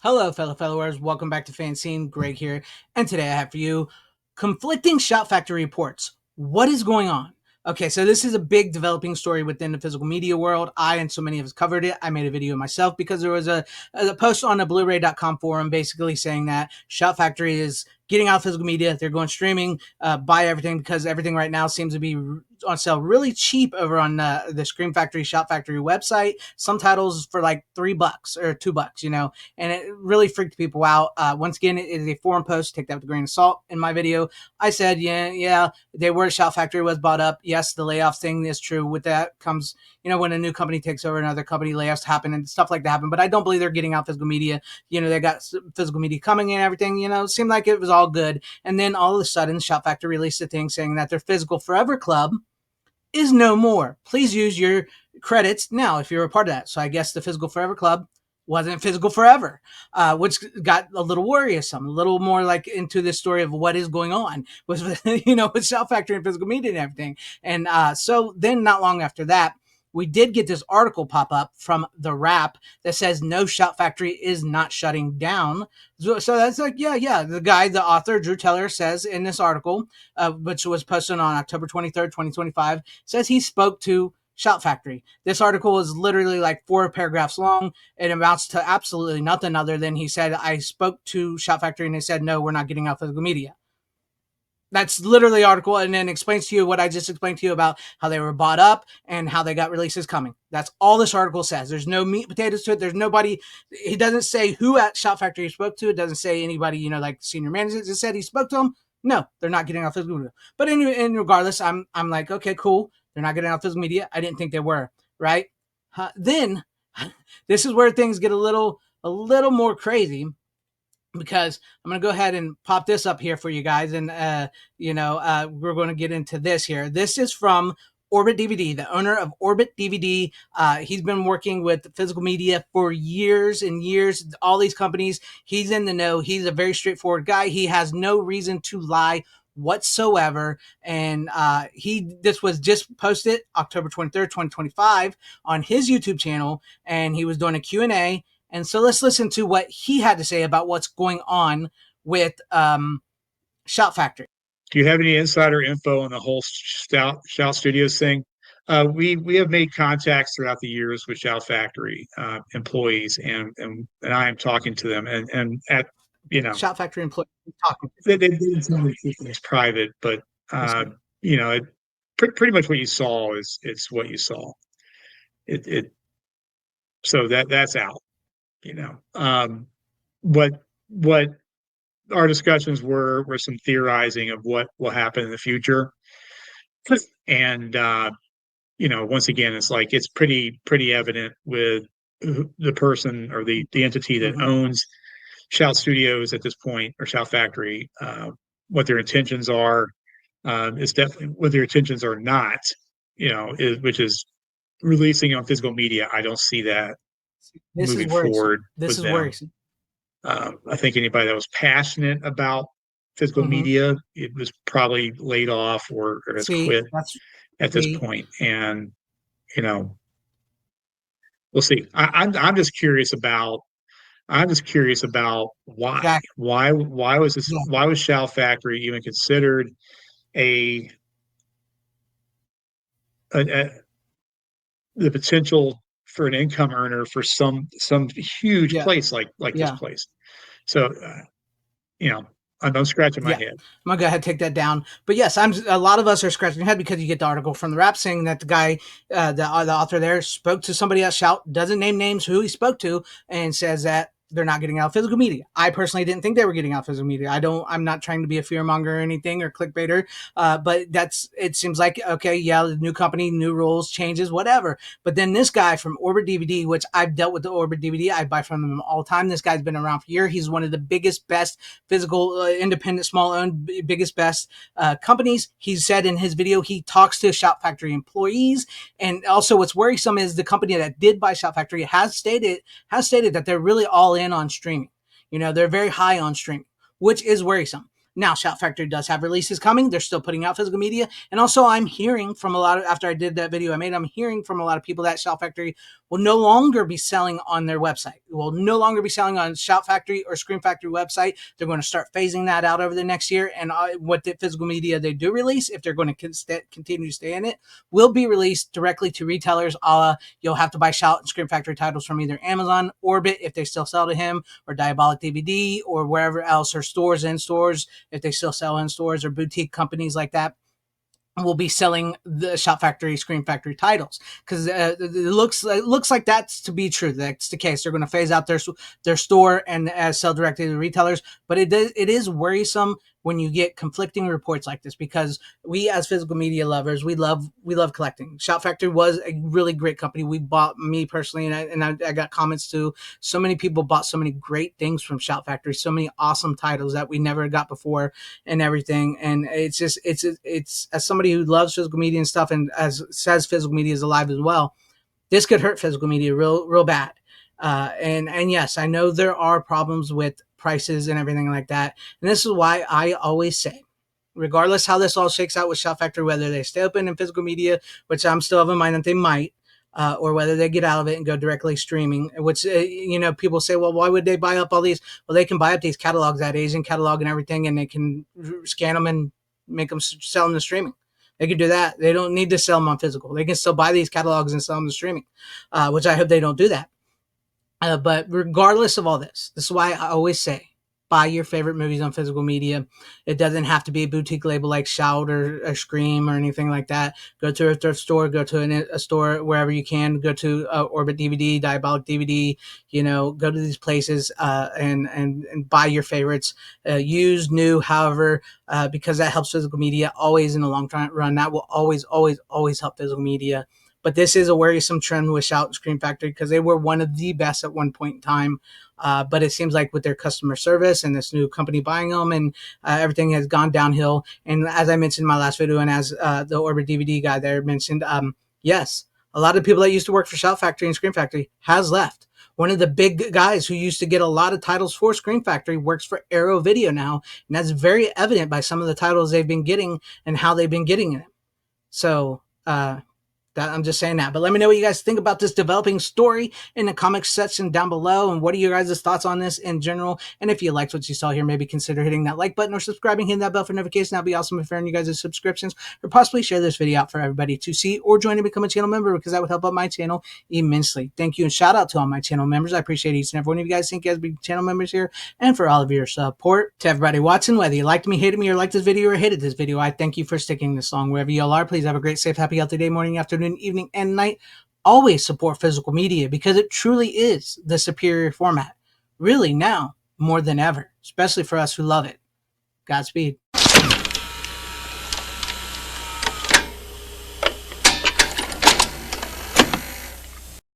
Hello, fellow followers. Welcome back to FanZcene. Greg here. And today I have for you conflicting Shout Factory reports. What is going on? Okay, so this is a big developing story within the physical media world. I and so many of us covered it. I made a video myself because there was a post on the Blu-ray.com forum basically saying that Shout Factory is getting out of physical media. They're going streaming, buy everything because everything right now seems to be on sale really cheap over on the Scream Factory, Shout Factory website. Some titles for like $3 or $2, and it really freaked people out. Once again, it is a forum post. Take that with a grain of salt. In my video, I said, yeah, they were Shout Factory was bought up. Yes, the layoff thing is true. With that comes, when a new company takes over another company, layoffs happen and stuff like that happen. But I don't believe they're getting out physical media. They got physical media coming and everything. It seemed like it was all good. And then all of a sudden, Shout Factory released a thing saying that their Physical Forever Club is no more. Please use your credits now if you're a part of that. So I guess the Physical Forever Club wasn't physical forever, which got a little worrisome, a little more like into this story of what is going on with, with Shout Factory and physical media and everything. And so then not long after that, we did get this article pop up from The Wrap that says no, Shout Factory is not shutting down. So that's like, yeah. The guy, the author, Drew Teller, says in this article, which was posted on October 23rd, 2025, says he spoke to Shout Factory. This article is literally like 4 paragraphs long. It amounts to absolutely nothing other than he said, I spoke to Shout Factory and they said, no, we're not getting out physical media. That's literally the article, and then explains to you what I just explained to you about how they were bought up and how they got releases coming. That's all this article says. There's no meat potatoes to it. There's nobody. He doesn't say who at Shout Factory he spoke to. It doesn't say anybody, like senior managers. It said he spoke to them. No, they're not getting out physical media. But in regardless, I'm like, okay, cool. They're not getting out physical media. I didn't think they were, right? Then this is where things get a little more crazy, because I'm going to go ahead and pop this up here for you guys. And, we're going to get into this here. This is from Orbit DVD, the owner of Orbit DVD. He's been working with physical media for years and years, all these companies. He's in the know. He's a very straightforward guy. He has no reason to lie whatsoever. And this was just posted October 23rd, 2025 on his YouTube channel. And he was doing a Q&A. And so let's listen to what he had to say about what's going on with Shout Factory. Do you have any insider info on the whole Shout Studios thing? We have made contacts throughout the years with Shout Factory employees, and I am talking to them, and at Shout Factory employees talking. They didn't tell me keep things private, but pretty much what you saw is it's what you saw. So that's out. What our discussions were some theorizing of what will happen in the future, and once again, it's like it's pretty evident with the person or the entity that owns Shout Studios at this point, or Shout Factory, what their intentions are. Is definitely what their intentions are not, which is releasing on physical media. I don't see that moving forward. This is worrisome. I think anybody that was passionate about physical media, it was probably laid off or has quit at this point. And we'll see. I'm just curious about why. Exactly. Why was this? Yeah. Why was Shout Factory even considered the potential for an income earner for some huge place like this place? So, I'm scratching my head. I'm gonna go ahead and take that down. But yes, a lot of us are scratching your head because you get the article from The Wrap saying that the guy, the author there, spoke to somebody at Shout, doesn't name names who he spoke to, and says that they're not getting out physical media. I personally didn't think they were getting out physical media. I'm not trying to be a fearmonger or anything or clickbaiter, but it seems like, okay, yeah, the new company, new rules, changes, whatever. But then this guy from Orbit DVD, which I've dealt with the Orbit DVD, I buy from them all the time. This guy's been around for years. He's one of the biggest, best physical, independent, small-owned, biggest, best companies. He said in his video, he talks to Shout Factory employees. And also what's worrisome is the company that did buy Shout Factory has stated that they're really all in on streaming. They're very high on streaming, which is worrisome. Now, Shout Factory does have releases coming. They're still putting out physical media. And also I'm hearing from a lot of, after I did that video I made, I'm hearing from a lot of people that Shout Factory will no longer be selling on their website. It will no longer be selling on Shout Factory or Scream Factory website. They're going to start phasing that out over the next year. And what the physical media they do release, if they're going to continue to stay in it, will be released directly to retailers. You'll have to buy Shout and Scream Factory titles from either Amazon, Orbit, if they still sell to him, or Diabolic DVD, or wherever else, or stores in stores, if they still sell in stores, or boutique companies like that will be selling the Shout Factory, Scream Factory titles, because it looks like that's to be true. That's the case. They're going to phase out their store and sell directly to retailers. But it is worrisome when you get conflicting reports like this, because we as physical media lovers, we love collecting. Shout Factory was a really great company. We bought, me personally, and I got comments too. So many people bought so many great things from Shout Factory, so many awesome titles that we never got before and everything. And it's as somebody who loves physical media and stuff, and as says physical media is alive as well, this could hurt physical media real bad. And yes, I know there are problems with prices and everything like that. And this is why I always say, regardless how this all shakes out with Shout Factory, whether they stay open in physical media, which I'm still of a mind that they might, or whether they get out of it and go directly streaming, which, people say, well, why would they buy up all these? Well, they can buy up these catalogs, that Asian catalog and everything, and they can scan them and make them sell them to streaming. They can do that. They don't need to sell them on physical. They can still buy these catalogs and sell them to streaming, which I hope they don't do that. But regardless of all this is why I always say, buy your favorite movies on physical media. It doesn't have to be a boutique label like Shout or Scream or anything like that. Go to a thrift store, go to a store wherever you can. Go to Orbit DVD, Diabolic DVD. Go to these places and buy your favorites. Used, new, however, because that helps physical media always in the long run. That will always help physical media. But this is a worrisome trend with Shout and Scream Factory, because they were one of the best at one point in time. But it seems like with their customer service and this new company buying them, and everything has gone downhill. And as I mentioned in my last video, and as the Orbit DVD guy there mentioned, yes, a lot of people that used to work for Shout Factory and Scream Factory has left. One of the big guys who used to get a lot of titles for Scream Factory works for Arrow Video now, and that's very evident by some of the titles they've been getting and how they've been getting them. So, I'm just saying that. But let me know what you guys think about this developing story in the comments section down below. And what are your guys' thoughts on this in general? And if you liked what you saw here, maybe consider hitting that like button or subscribing, hitting that bell for notifications. That'd be awesome if you're earning you guys' subscriptions. Or possibly share this video out for everybody to see, or join and become a channel member, because that would help out my channel immensely. Thank you, and shout out to all my channel members. I appreciate each and every one of you guys. Thank you guys for being channel members here, and for all of your support. To everybody watching, whether you liked me, hated me, or liked this video or hated this video, I thank you for sticking this long. Wherever y'all are, please have a great, safe, happy, healthy day, morning, afternoon, evening, and night. Always support physical media, because it truly is the superior format. Really, now more than ever, especially for us who love it. Godspeed.